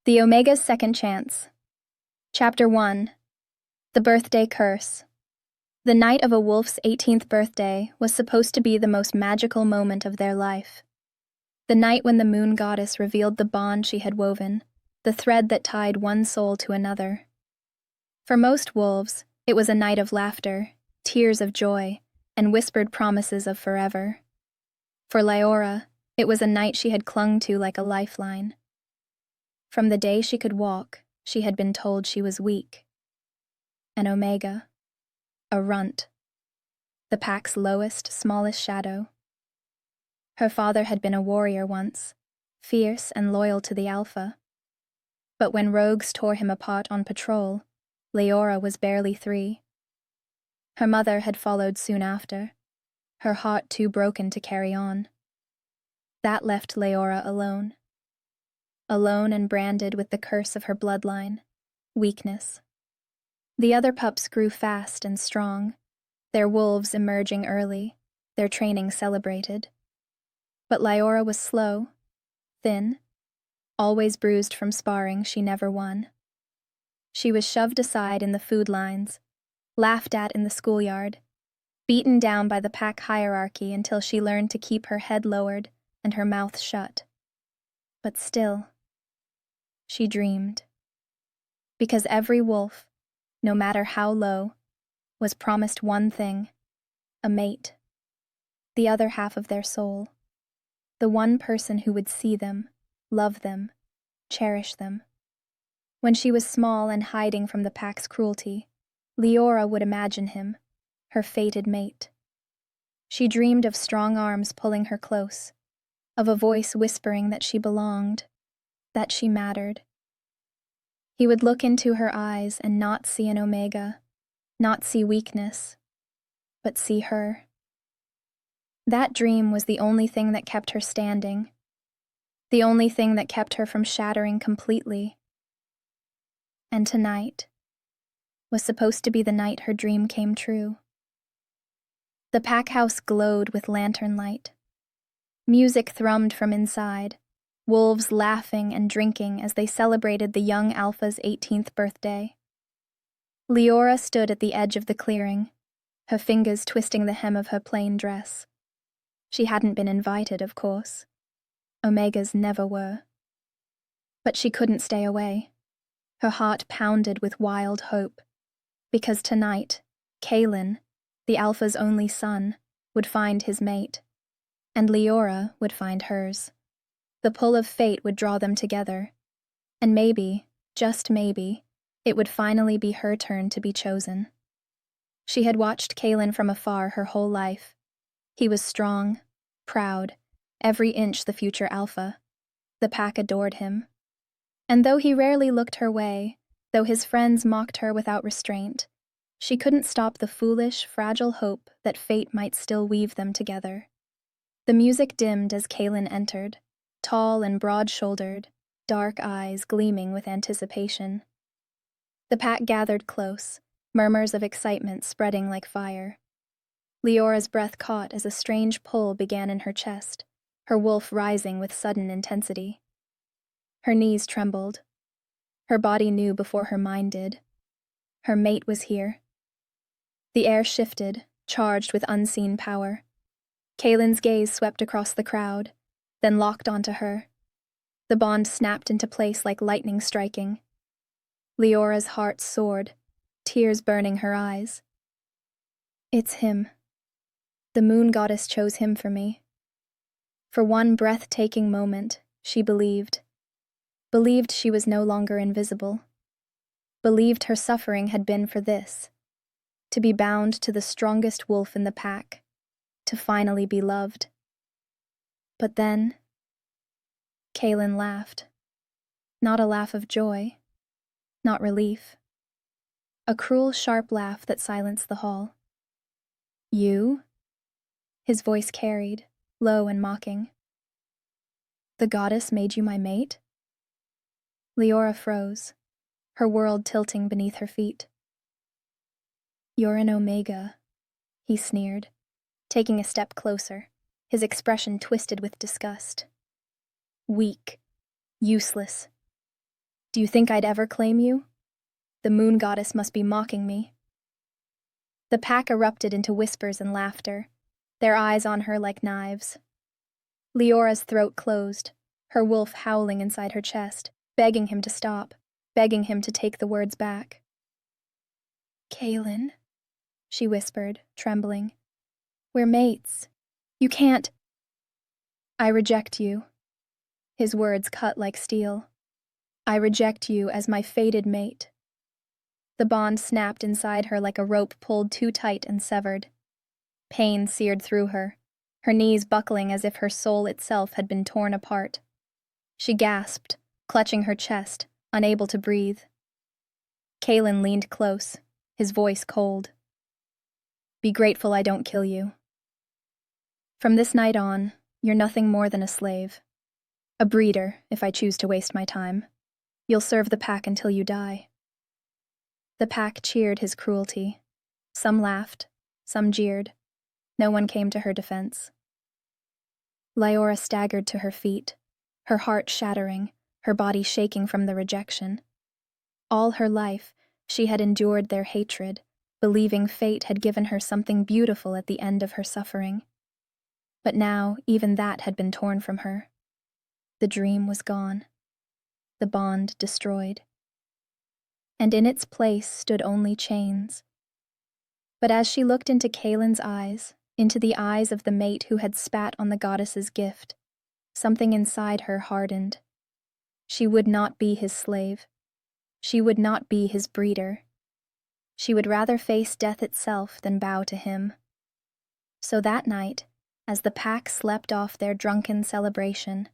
The Omega's Second Chance. Chapter 1. The Birthday Curse. The night of a wolf's 18th birthday was supposed to be the most magical moment of their life. The night when the moon goddess revealed the bond she had woven, the thread that tied one soul to another. For most wolves, it was a night of laughter, tears of joy, and whispered promises of forever. For Leora, it was a night she had clung to like a lifeline. From the day she could walk, she had been told she was weak. An Omega. A runt. The pack's lowest, smallest shadow. Her father had been a warrior once, fierce and loyal to the Alpha. But when rogues tore him apart on patrol, Leora was barely 3. Her mother had followed soon after, her heart too broken to carry on. That left Leora alone. Alone and branded with the curse of her bloodline, weakness. The other pups grew fast and strong, their wolves emerging early, their training celebrated. But Leora was slow, thin, always bruised from sparring she never won. She was shoved aside in the food lines, laughed at in the schoolyard, beaten down by the pack hierarchy until she learned to keep her head lowered and her mouth shut. But still, she dreamed. Because every wolf, no matter how low, was promised one thing: a mate. The other half of their soul. The one person who would see them, love them, cherish them. When she was small and hiding from the pack's cruelty, Leora would imagine him, her fated mate. She dreamed of strong arms pulling her close, of a voice whispering that she belonged, that she mattered. He would look into her eyes and not see an Omega, not see weakness, but see her. That dream was the only thing that kept her standing, the only thing that kept her from shattering completely. And tonight was supposed to be the night her dream came true. The pack house glowed with lantern light. Music thrummed from inside, wolves laughing and drinking as they celebrated the young Alpha's 18th birthday. Leora stood at the edge of the clearing, her fingers twisting the hem of her plain dress. She hadn't been invited, of course. Omegas never were. But she couldn't stay away. Her heart pounded with wild hope, because tonight, Kalen, the Alpha's only son, would find his mate, and Leora would find hers. The pull of fate would draw them together, and maybe, just maybe, it would finally be her turn to be chosen. She had watched Kalen from afar her whole life. He was strong, proud, every inch the future Alpha. The pack adored him. And though he rarely looked her way, though his friends mocked her without restraint, she couldn't stop the foolish, fragile hope that fate might still weave them together. The music dimmed as Kalen entered, tall and broad-shouldered, dark eyes gleaming with anticipation. The pack gathered close, murmurs of excitement spreading like fire. Leora's breath caught as a strange pull began in her chest, her wolf rising with sudden intensity. Her knees trembled. Her body knew before her mind did. Her mate was here. The air shifted, charged with unseen power. Kalen's gaze swept across the crowd, then locked onto her. The bond snapped into place like lightning striking. Leora's heart soared, tears burning her eyes. It's him. The moon goddess chose him for me. For one breathtaking moment, she believed. Believed she was no longer invisible. Believed her suffering had been for this: to be bound to the strongest wolf in the pack, to finally be loved. But then, Kalen laughed. Not a laugh of joy, not relief. A cruel, sharp laugh that silenced the hall. You? His voice carried, low and mocking. The goddess made you my mate? Leora froze, her world tilting beneath her feet. You're an Omega, he sneered, taking a step closer, his expression twisted with disgust. Weak, useless. Do you think I'd ever claim you? The moon goddess must be mocking me. The pack erupted into whispers and laughter, their eyes on her like knives. Leora's throat closed, her wolf howling inside her chest, begging him to stop, begging him to take the words back. Kaylin, she whispered, trembling. We're mates. You can't. I reject you. His words cut like steel. I reject you as my fated mate. The bond snapped inside her like a rope pulled too tight and severed. Pain seared through her, her knees buckling as if her soul itself had been torn apart. She gasped, clutching her chest, unable to breathe. Kaylin leaned close, his voice cold. Be grateful I don't kill you. From this night on, you're nothing more than a slave. A breeder, if I choose to waste my time. You'll serve the pack until you die. The pack cheered his cruelty. Some laughed, some jeered. No one came to her defense. Leora staggered to her feet, her heart shattering, her body shaking from the rejection. All her life, she had endured their hatred, believing fate had given her something beautiful at the end of her suffering. But now, even that had been torn from her. The dream was gone. The bond destroyed. And in its place stood only chains. But as she looked into Kaylin's eyes, into the eyes of the mate who had spat on the goddess's gift, something inside her hardened. She would not be his slave. She would not be his breeder. She would rather face death itself than bow to him. So that night, as the pack slept off their drunken celebration,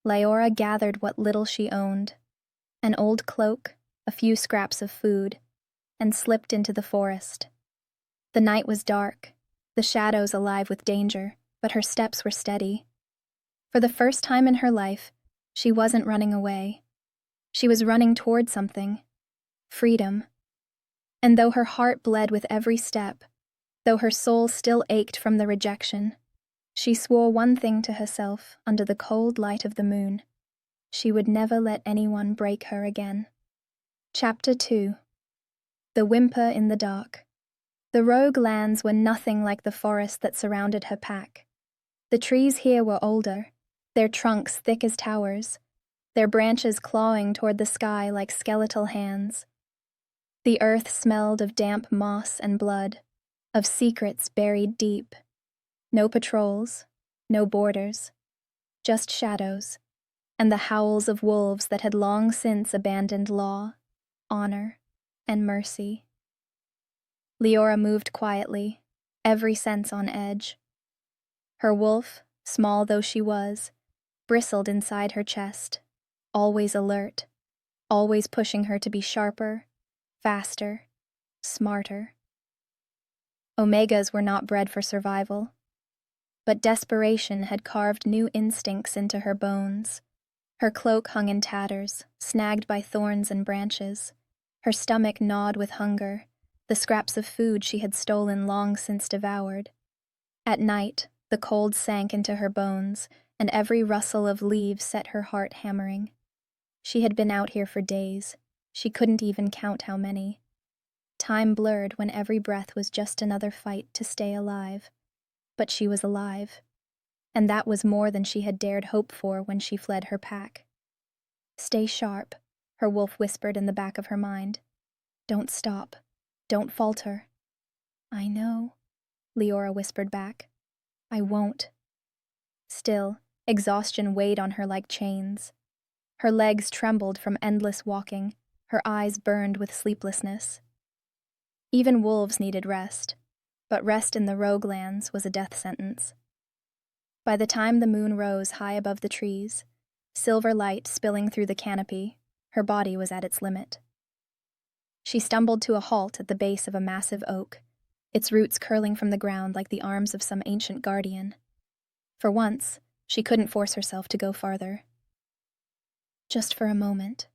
Leora gathered what little she owned, an old cloak, a few scraps of food, and slipped into the forest. The night was dark, the shadows alive with danger, but her steps were steady. For the first time in her life, she wasn't running away. She was running toward something, freedom. And though her heart bled with every step, though her soul still ached from the rejection, she swore one thing to herself under the cold light of the moon. She would never let anyone break her again. Chapter 2. The Whimper in the Dark. The rogue lands were nothing like the forest that surrounded her pack. The trees here were older, their trunks thick as towers, their branches clawing toward the sky like skeletal hands. The earth smelled of damp moss and blood, of secrets buried deep. No patrols, no borders, just shadows, and the howls of wolves that had long since abandoned law, honor, and mercy. Leora moved quietly, every sense on edge. Her wolf, small though she was, bristled inside her chest, always alert, always pushing her to be sharper, faster, smarter. Omegas were not bred for survival, but desperation had carved new instincts into her bones. Her cloak hung in tatters, snagged by thorns and branches. Her stomach gnawed with hunger, the scraps of food she had stolen long since devoured. At night, the cold sank into her bones, and every rustle of leaves set her heart hammering. She had been out here for days. She couldn't even count how many. Time blurred when every breath was just another fight to stay alive. But she was alive, and that was more than she had dared hope for when she fled her pack. Stay sharp, her wolf whispered in the back of her mind. Don't stop. Don't falter. I know, Leora whispered back. I won't. Still, exhaustion weighed on her like chains. Her legs trembled from endless walking, her eyes burned with sleeplessness. Even wolves needed rest, but rest in the rogue lands was a death sentence. By the time the moon rose high above the trees, silver light spilling through the canopy, her body was at its limit. She stumbled to a halt at the base of a massive oak, its roots curling from the ground like the arms of some ancient guardian. For once, she couldn't force herself to go farther. Just for a moment,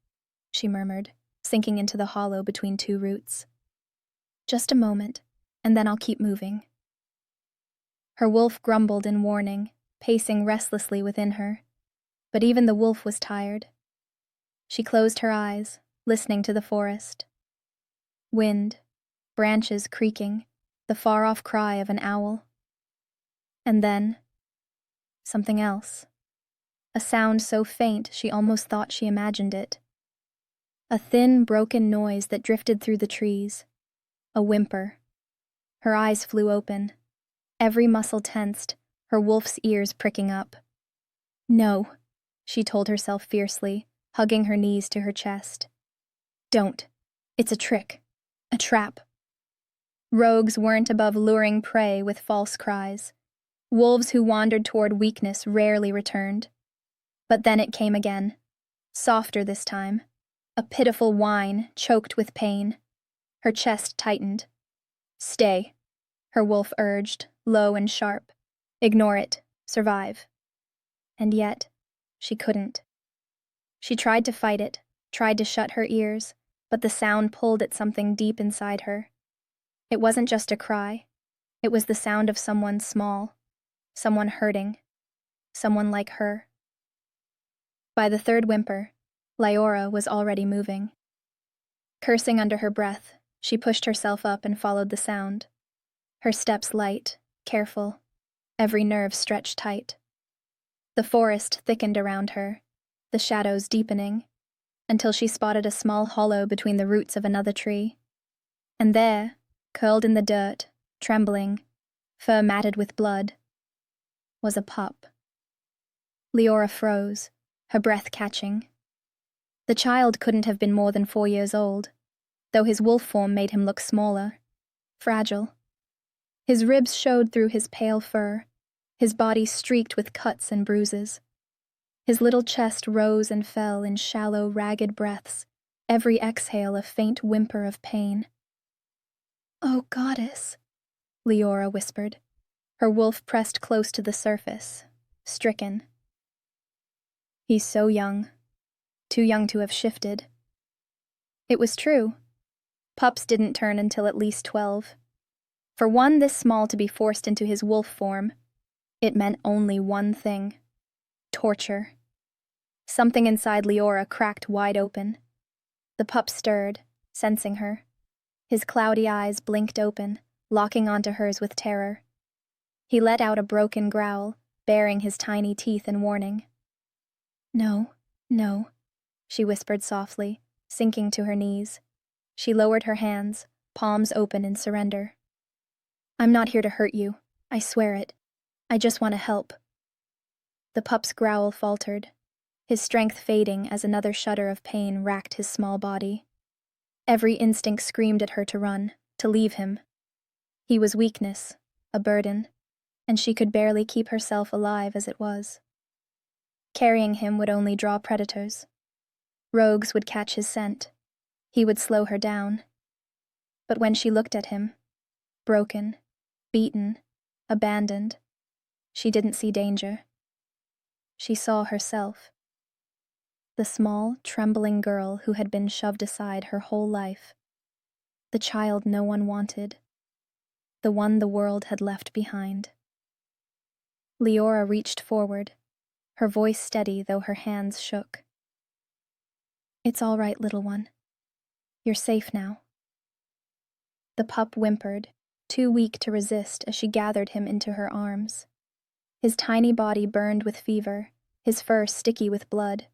she murmured, sinking into the hollow between two roots. Just a moment, and then I'll keep moving. Her wolf grumbled in warning, pacing restlessly within her. But even the wolf was tired. She closed her eyes, listening to the forest. Wind, branches creaking, the far-off cry of an owl. And then, something else. A sound so faint she almost thought she imagined it. A thin, broken noise that drifted through the trees. A whimper. Her eyes flew open. Every muscle tensed, her wolf's ears pricking up. No, she told herself fiercely, hugging her knees to her chest. Don't. It's a trick. A trap. Rogues weren't above luring prey with false cries. Wolves who wandered toward weakness rarely returned. But then it came again. Softer this time. A pitiful whine, choked with pain. Her chest tightened. Stay, her wolf urged, low and sharp. Ignore it. Survive. And yet, she couldn't. She tried to fight it, tried to shut her ears, but the sound pulled at something deep inside her. It wasn't just a cry. It was the sound of someone small, someone hurting, someone like her. By the third whimper, Leora was already moving. Cursing under her breath, she pushed herself up and followed the sound. Her steps light, careful, every nerve stretched tight. The forest thickened around her, the shadows deepening, until she spotted a small hollow between the roots of another tree. And there, curled in the dirt, trembling, fur matted with blood, was a pup. Leora froze, her breath catching. The child couldn't have been more than 4 years old, though his wolf form made him look smaller, fragile. His ribs showed through his pale fur, his body streaked with cuts and bruises. His little chest rose and fell in shallow, ragged breaths, every exhale a faint whimper of pain. "Oh, goddess," Leora whispered. Her wolf pressed close to the surface, stricken. He's so young, too young to have shifted. It was true. Pups didn't turn until at least 12. For one this small to be forced into his wolf form, it meant only one thing: torture. Something inside Leora cracked wide open. The pup stirred, sensing her. His cloudy eyes blinked open, locking onto hers with terror. He let out a broken growl, baring his tiny teeth in warning. "No, no," she whispered softly, sinking to her knees. She lowered her hands, palms open in surrender. "I'm not here to hurt you. I swear it. I just want to help." The pup's growl faltered, his strength fading as another shudder of pain racked his small body. Every instinct screamed at her to run, to leave him. He was weakness, a burden, and she could barely keep herself alive as it was. Carrying him would only draw predators. Rogues would catch his scent. He would slow her down. But when she looked at him, broken, beaten, abandoned, she didn't see danger. She saw herself. The small, trembling girl who had been shoved aside her whole life. The child no one wanted. The one the world had left behind. Leora reached forward, her voice steady though her hands shook. "It's all right, little one. You're safe now." The pup whimpered, too weak to resist as she gathered him into her arms. His tiny body burned with fever, his fur sticky with blood.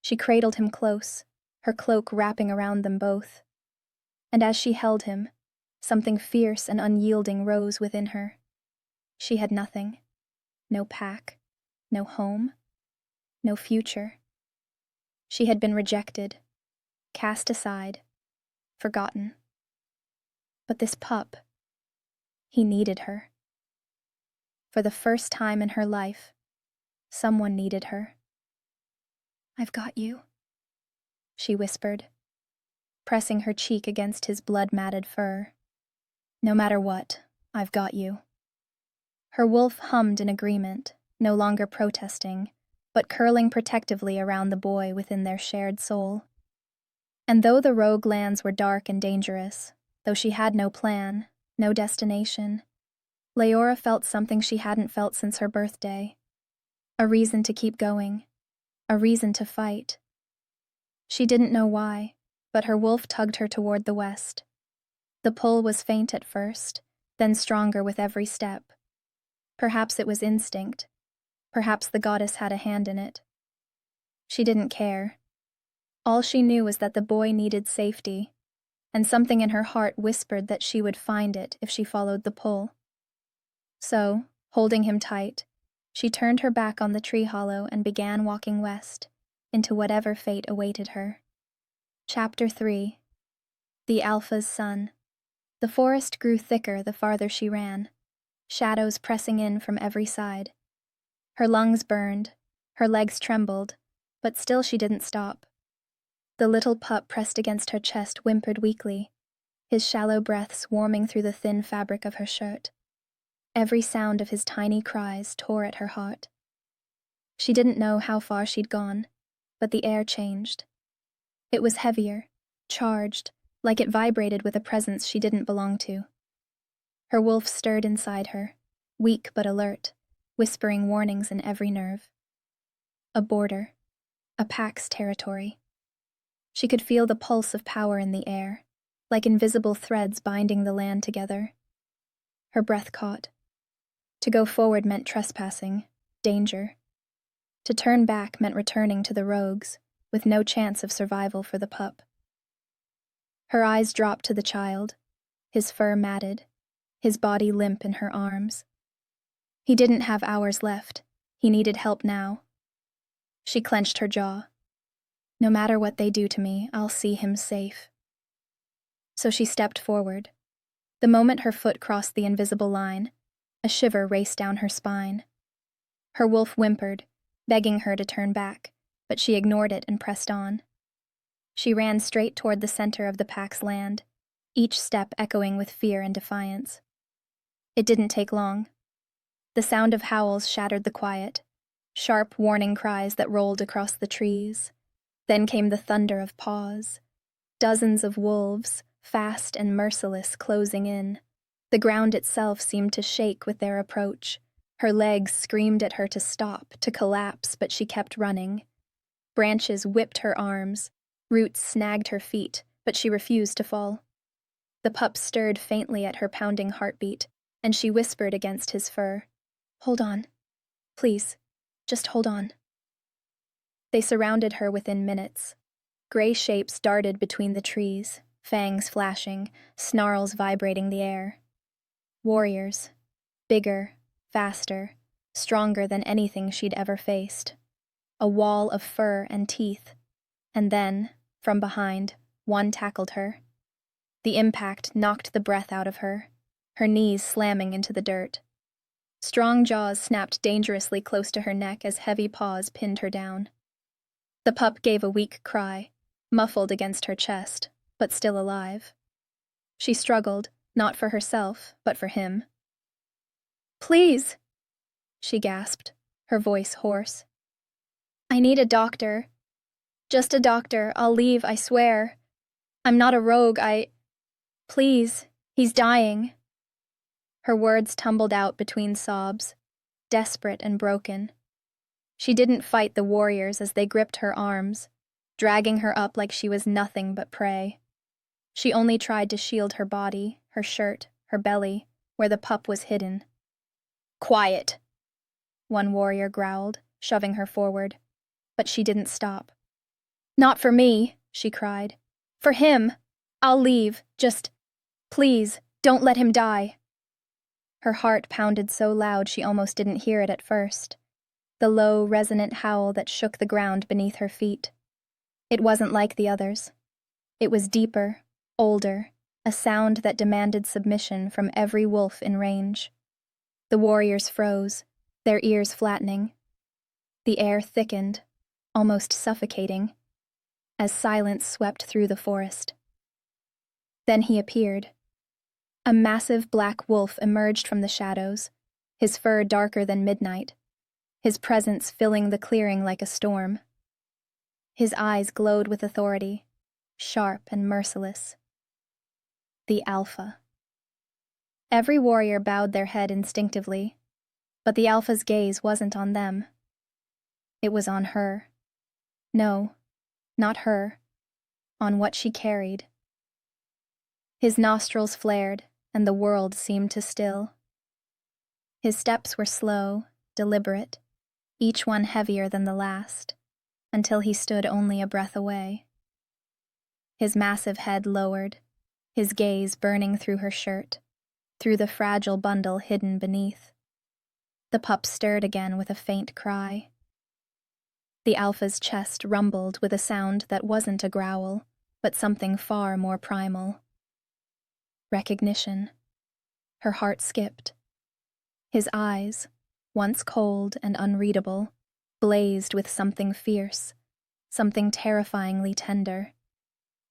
She cradled him close, her cloak wrapping around them both. And as she held him, something fierce and unyielding rose within her. She had nothing. No pack, no home, no future. She had been rejected, cast aside, forgotten. But this pup, he needed her. For the first time in her life, someone needed her. "I've got you," she whispered, pressing her cheek against his blood-matted fur. "No matter what, I've got you." Her wolf hummed in agreement, no longer protesting, but curling protectively around the boy within their shared soul. And though the rogue lands were dark and dangerous, though she had no plan, no destination, Leora felt something she hadn't felt since her birthday. A reason to keep going. A reason to fight. She didn't know why, but her wolf tugged her toward the west. The pull was faint at first, then stronger with every step. Perhaps it was instinct. Perhaps the goddess had a hand in it. She didn't care. All she knew was that the boy needed safety, and something in her heart whispered that she would find it if she followed the pull. So, holding him tight, she turned her back on the tree hollow and began walking west, into whatever fate awaited her. Chapter 3. The Alpha's Son. The forest grew thicker the farther she ran, shadows pressing in from every side. Her lungs burned, her legs trembled, but still she didn't stop. The little pup pressed against her chest whimpered weakly, his shallow breaths warming through the thin fabric of her shirt. Every sound of his tiny cries tore at her heart. She didn't know how far she'd gone, but the air changed. It was heavier, charged, like it vibrated with a presence she didn't belong to. Her wolf stirred inside her, weak but alert, whispering warnings in every nerve. A border, a pack's territory. She could feel the pulse of power in the air, like invisible threads binding the land together. Her breath caught. To go forward meant trespassing, danger. To turn back meant returning to the rogues, with no chance of survival for the pup. Her eyes dropped to the child, his fur matted, his body limp in her arms. He didn't have hours left. He needed help now. She clenched her jaw. No matter what they do to me, I'll see him safe. So she stepped forward. The moment her foot crossed the invisible line, a shiver raced down her spine. Her wolf whimpered, begging her to turn back, but she ignored it and pressed on. She ran straight toward the center of the pack's land, each step echoing with fear and defiance. It didn't take long. The sound of howls shattered the quiet, sharp warning cries that rolled across the trees. Then came the thunder of paws. Dozens of wolves, fast and merciless, closing in. The ground itself seemed to shake with their approach. Her legs screamed at her to stop, to collapse, but she kept running. Branches whipped her arms. Roots snagged her feet, but she refused to fall. The pup stirred faintly at her pounding heartbeat, and she whispered against his fur, "Hold on. Please, just hold on." They surrounded her within minutes. Gray shapes darted between the trees, fangs flashing, snarls vibrating the air. Warriors. Bigger, faster, stronger than anything she'd ever faced. A wall of fur and teeth. And then, from behind, one tackled her. The impact knocked the breath out of her, her knees slamming into the dirt. Strong jaws snapped dangerously close to her neck as heavy paws pinned her down. The pup gave a weak cry, muffled against her chest, but still alive. She struggled, not for herself, but for him. "Please," she gasped, her voice hoarse. "I need a doctor. Just a doctor. I'll leave, I swear. I'm not a rogue, Please, he's dying." Her words tumbled out between sobs, desperate and broken. She didn't fight the warriors as they gripped her arms, dragging her up like she was nothing but prey. She only tried to shield her body, her shirt, her belly, where the pup was hidden. "Quiet," one warrior growled, shoving her forward. But she didn't stop. "Not for me," she cried. "For him. I'll leave. Just, please, don't let him die." Her heart pounded so loud she almost didn't hear it at first. The low, resonant howl that shook the ground beneath her feet. It wasn't like the others. It was deeper, older, a sound that demanded submission from every wolf in range. The warriors froze, their ears flattening. The air thickened, almost suffocating, as silence swept through the forest. Then he appeared. A massive black wolf emerged from the shadows, his fur darker than midnight, his presence filling the clearing like a storm. His eyes glowed with authority, sharp and merciless. The Alpha. Every warrior bowed their head instinctively, but the Alpha's gaze wasn't on them. It was on her. No, not her, on what she carried. His nostrils flared, and the world seemed to still. His steps were slow, deliberate, each one heavier than the last, until he stood only a breath away. His massive head lowered, his gaze burning through her shirt, through the fragile bundle hidden beneath. The pup stirred again with a faint cry. The alpha's chest rumbled with a sound that wasn't a growl, but something far more primal. Recognition. Her heart skipped. His eyes, once cold and unreadable, blazed with something fierce, something terrifyingly tender.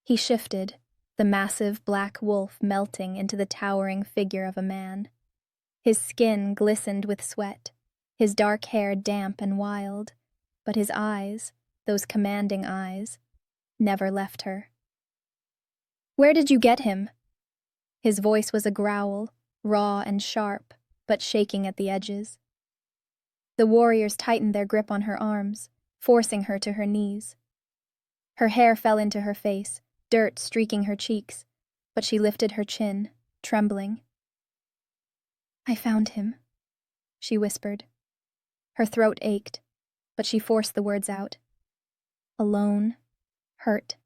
He shifted, the massive black wolf melting into the towering figure of a man. His skin glistened with sweat, his dark hair damp and wild, but his eyes, those commanding eyes, never left her. "Where did you get him?" His voice was a growl, raw and sharp, but shaking at the edges. The warriors tightened their grip on her arms, forcing her to her knees. Her hair fell into her face, dirt streaking her cheeks, but she lifted her chin, trembling. "I found him," she whispered. Her throat ached, but she forced the words out. Alone, hurt,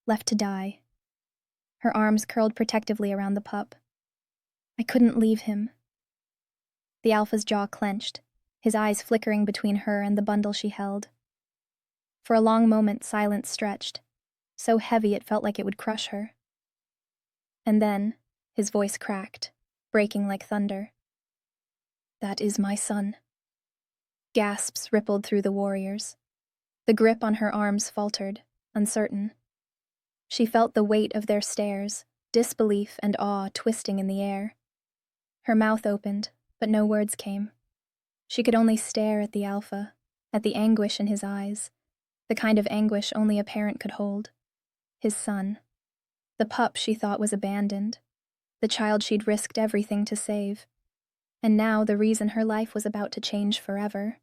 left to die. Her arms curled protectively around the pup. "I couldn't leave him." The alpha's jaw clenched, his eyes flickering between her and the bundle she held. For a long moment, silence stretched, so heavy it felt like it would crush her. And then, his voice cracked, breaking like thunder. "That is my son." Gasps rippled through the warriors. The grip on her arms faltered, uncertain. She felt the weight of their stares, disbelief and awe twisting in the air. Her mouth opened, but no words came. She could only stare at the alpha, at the anguish in his eyes, the kind of anguish only a parent could hold. His son. The pup she thought was abandoned. The child she'd risked everything to save. And now the reason her life was about to change forever.